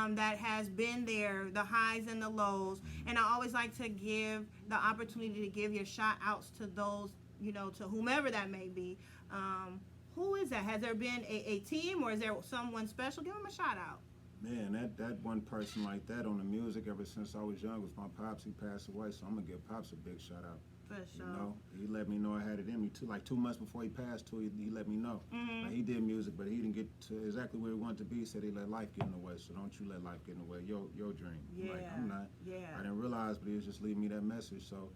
that has been there, the highs and the lows. And I always like to give the opportunity to give your shout outs to those, you know, to whomever that may be. Who is that? Has there been a team or is there someone special? Give them a shout out. Man, that one person like that on the music ever since I was young was my pops. He passed away, so I'm gonna give Pops a big shout out. For sure. You know, he let me know I had it in me too. Like 2 months before he passed, he let me know. Like, he did music, but he didn't get to exactly where he wanted to be. He said he let life get in the way, so don't you let life get in the way. Your dream. Yeah. Like, I'm not. Yeah. I didn't realize, but he was just leaving me that message. So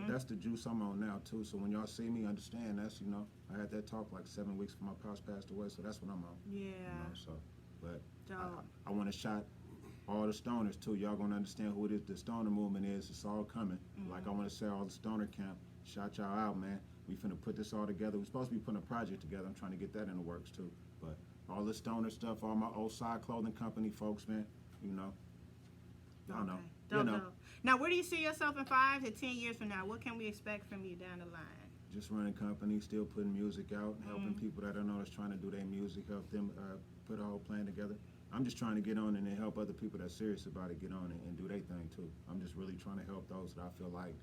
that's the juice I'm on now too. So when y'all see me, understand that's, you know, I had that talk like 7 weeks before my pops passed away, so that's what I'm on. Yeah. You know, so, but Dope. I want to shout all the stoners too. Y'all gonna understand who it is. The stoner movement is. It's all coming. Like I want to say, all the stoner camp. Shout y'all out, man. We finna put this all together. We're supposed to be putting a project together. I'm trying to get that in the works too. But all the stoner stuff, all my OSCYI clothing company folks, man. You know. I don't know. Don't You know. know. Now, where do you see yourself in 5 to 10 years from now? What can we expect from you down the line? Just running companies, still putting music out, helping people that I know that's trying to do their music, help them put a whole plan together. I'm just trying to get on and then help other people that's serious about it get on and do their thing too. I'm just really trying to help those that I feel like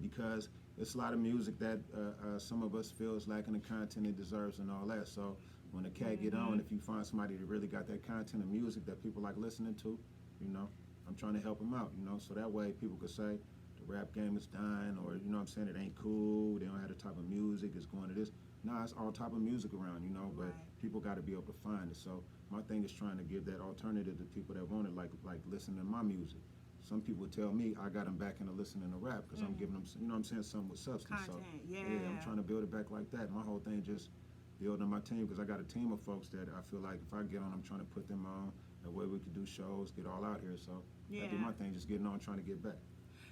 because it's a lot of music that some of us feel is lacking the content it deserves and all that. So when a cat get on, if you find somebody that really got that content of music that people like listening to, you know, I'm trying to help them out, you know, so that way people could say the rap game is dying, or, you know what I'm saying, it ain't cool, they don't have the type of music, it's going to this. Nah, it's all type of music around, you know, but people got to be able to find it. So my thing is trying to give that alternative to people that want it, like listening to my music. Some people tell me I got them back into listening to rap because I'm giving them, you know what I'm saying, something with substance. Content, so I'm trying to build it back like that. My whole thing just building my team, because I got a team of folks that I feel like if I get on, I'm trying to put them on, that way we could do shows, get all out here. So I do my thing, just getting on, trying to get back.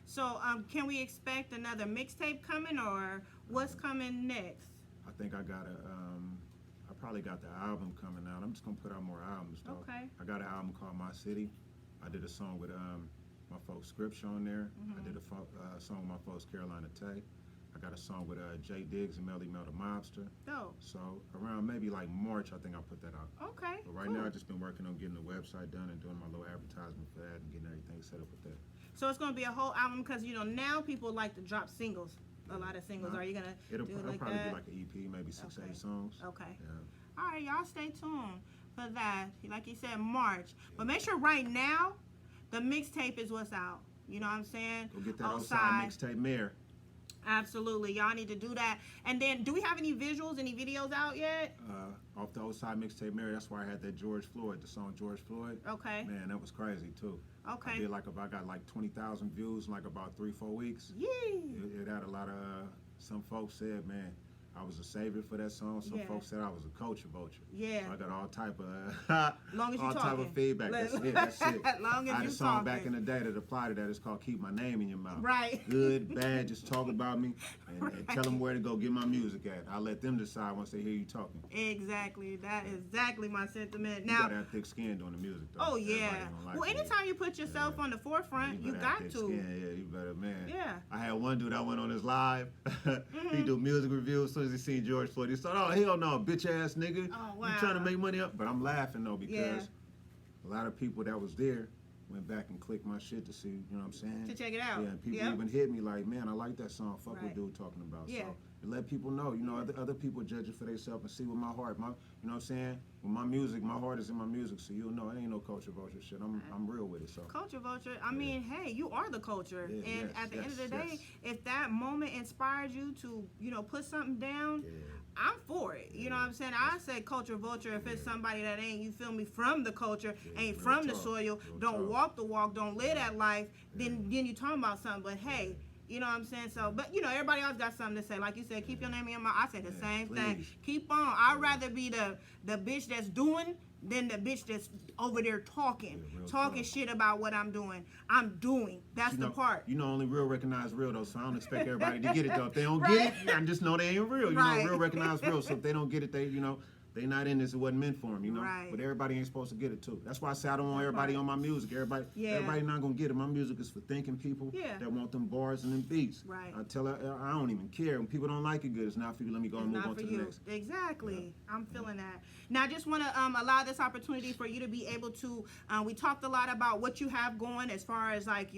So can we expect another mixtape coming, or what's coming next? I think I got I probably got the album coming out. I'm just gonna put out more albums though. Okay. I got an album called My City. I did a song with my folks Scripture on there. I did a song with my folks Carolina Tay. I got a song with Jay Diggs and Melly Mel the Mobster. Dope. So around maybe like March, I think I'll put that out. Okay. But right cool. now, I've just been working on getting the website done and doing my little advertisement for that and getting everything set up with that. So it's gonna be a whole album because now people like to drop singles. A lot of singles. Are you gonna It'll do it like probably that? be like an EP, maybe 6 Okay. 8 songs. Okay. Yeah. All right, y'all stay tuned for that. Like you said, March. But make sure right now, the mixtape is what's out. You know what I'm saying? Go get that OSCYI. OSCYI mixtape, Mayor. Absolutely. Y'all need to do that. And then, do we have any visuals, any videos out yet? Off the OSCYI mixtape, Mary, that's why I had that George Floyd, the song George Floyd. Okay. Man, that was crazy too. Okay. I did I got like 20,000 views in like about 3-4 weeks. Yee. It had a lot of, some folks said, man, I was a savior for that song. Some Yeah. folks said I was a culture vulture. Yeah. So I got all type of, Long as you all type talking. of feedback. That's it. That's it. Long as I had you a song back talking. in the day that applied to that. It's called "Keep My Name in Your Mouth." Right. Good, bad, just talk about me and tell them where to go get my music at. I'll let them decide once they hear you talking. Exactly. That is exactly my sentiment. You Now, gotta have thick skin doing the music, though. oh Everybody yeah. don't like Well, it. anytime you put yourself on the forefront, you better got have thick to. Skin. Yeah, you better, man. Yeah. I had one dude I went on his live. He do music reviews. As soon as he seen George Floyd, he said, "Oh hell no, bitch ass nigga! Oh, wow. You trying to make money up?" But I'm laughing though because Yeah. a lot of people that was there went back and clicked my shit to see, you know what I'm saying? To check it out. Yeah, and people Yep. even hit me like, "Man, I like that song. Fuck Right. what dude talking about." Yeah. So and let people know, other people judge it for themselves and see with my heart, you know what I'm saying? With my music, my heart is in my music, so you'll know it ain't no culture vulture shit. I'm real with it. So Culture vulture. I mean, hey, you are the culture, Yeah, and yes, at the end of the yes, day, yes. if that moment inspires you to, put something down, yeah. I'm for it. You know what I'm saying? I say culture vulture if it's somebody that ain't, you feel me, from the culture, ain't real from the talk, soil, real don't talk. walk the walk, don't live that life, then you talking about something. But hey, you know what I'm saying? So, but everybody else got something to say. Like you said, keep your name in your mouth. I say the Yeah, same thing. please. Keep on. I'd rather be the bitch that's doing than the bitch that's over there talking. Yeah, real talking talk. shit about what I'm doing. I'm doing. That's You the know, part. only real recognize real though, so I don't expect everybody to get it though. If they don't Right. get it, I just know they ain't real. Right. Real recognize real. So if they don't get it, they not in this. It wasn't meant for them, Right. But everybody ain't supposed to get it too. That's why I say I don't want everybody on my music. Everybody not gonna get it. My music is for thinking people Yeah. that want them bars and them beats. Right. I tell her I don't even care. When people don't like it good, it's not for you. Let me go and It's move not on for to the you. next. Exactly. I'm feeling that. Now, I just want to allow this opportunity for you to be able to. We talked a lot about what you have going as far as like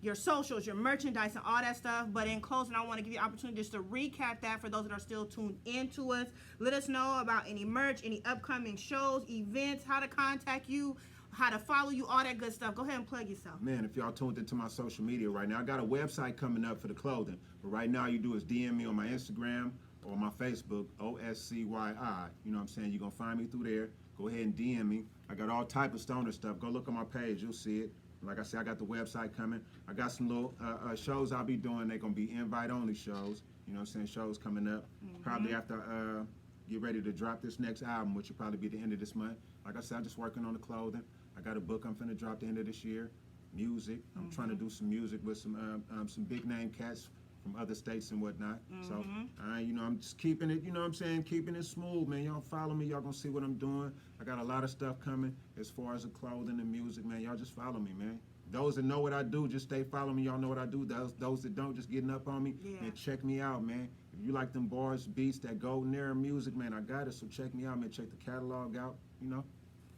your socials, your merchandise, and all that stuff. But in closing, I want to give you an opportunity just to recap that for those that are still tuned into us. Let us know about any merch, any upcoming shows, events, how to contact you, how to follow you, all that good stuff. Go ahead and plug yourself. Man, if y'all tuned into my social media right now, I got a website coming up for the clothing. But right now, you do is DM me on my Instagram or my Facebook, OSCYI. You know what I'm saying? You're going to find me through there. Go ahead and DM me. I got all type of stoner stuff. Go look on my page. You'll see it. Like I said, I got the website coming. I got some little shows I'll be doing. They're going to be invite-only shows. You know what I'm saying? Shows coming up. Probably after get ready to drop this next album, which will probably be the end of this month. Like I said, I'm just working on the clothing. I got a book I'm finna drop the end of this year. Music. I'm trying to do some music with some big name cats from other states and whatnot. So, I'm just keeping it, you know what I'm saying, keeping it smooth, man. Y'all follow me. Y'all gonna see what I'm doing. I got a lot of stuff coming as far as the clothing and music, man. Y'all just follow me, man. Those that know what I do, just stay following me. Y'all know what I do. Those that don't, just getting up on me. Yeah. Man, check me out, man. If you like them bars, beats, that golden era music, man, I got it. So check me out, man. Check the catalog out,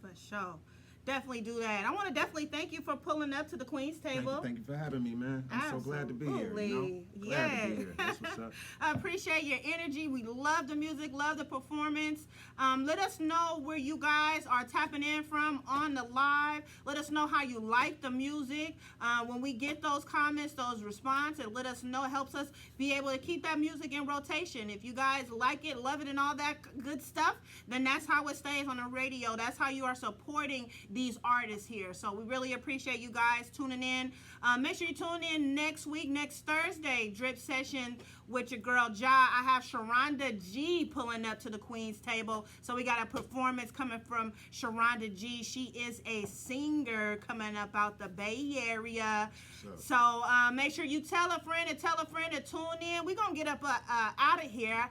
For sure. Definitely do that. I want to definitely thank you for pulling up to the Queen's table. Thank you for having me, man. I'm so glad to be here. Absolutely. Glad to be Yes. here. That's what's up. I appreciate your energy. We love the music, love the performance. Let us know where you guys are tapping in from on the live. Let us know how you like the music. When we get those comments, those responses, let us know. It helps us be able to keep that music in rotation. If you guys like it, love it, and all that good stuff, then that's how it stays on the radio. That's how you are supporting these artists here. So we really appreciate you guys tuning in. Make sure you tune in next week, next Thursday, Drip Session with your girl Ja. I have Sharonda G pulling up to the Queen's table. So we got a performance coming from Sharonda G. She is a singer coming up out the Bay Area. So make sure you tell a friend to tune in. We're going to get up out of here.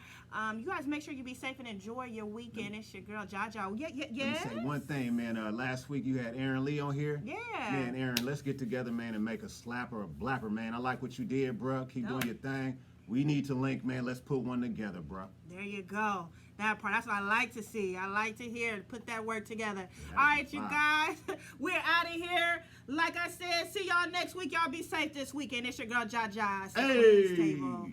You guys make sure you be safe and enjoy your weekend. It's your girl Jaja. Yeah. Let me say one thing, man. Last week you had Aaron Lee on here. Yeah. Man, Aaron, let's get together, man, and make a slapper, a blapper, man. I like what you did, bro. Keep doing your thing. We need to link, man. Let's put one together, bro. There you go. That part. That's what I like to see. I like to hear. Put that word together. All right, you guys. We're out of here. Like I said, see y'all next week. Y'all be safe this weekend. It's your girl Jaja. Hey. Table.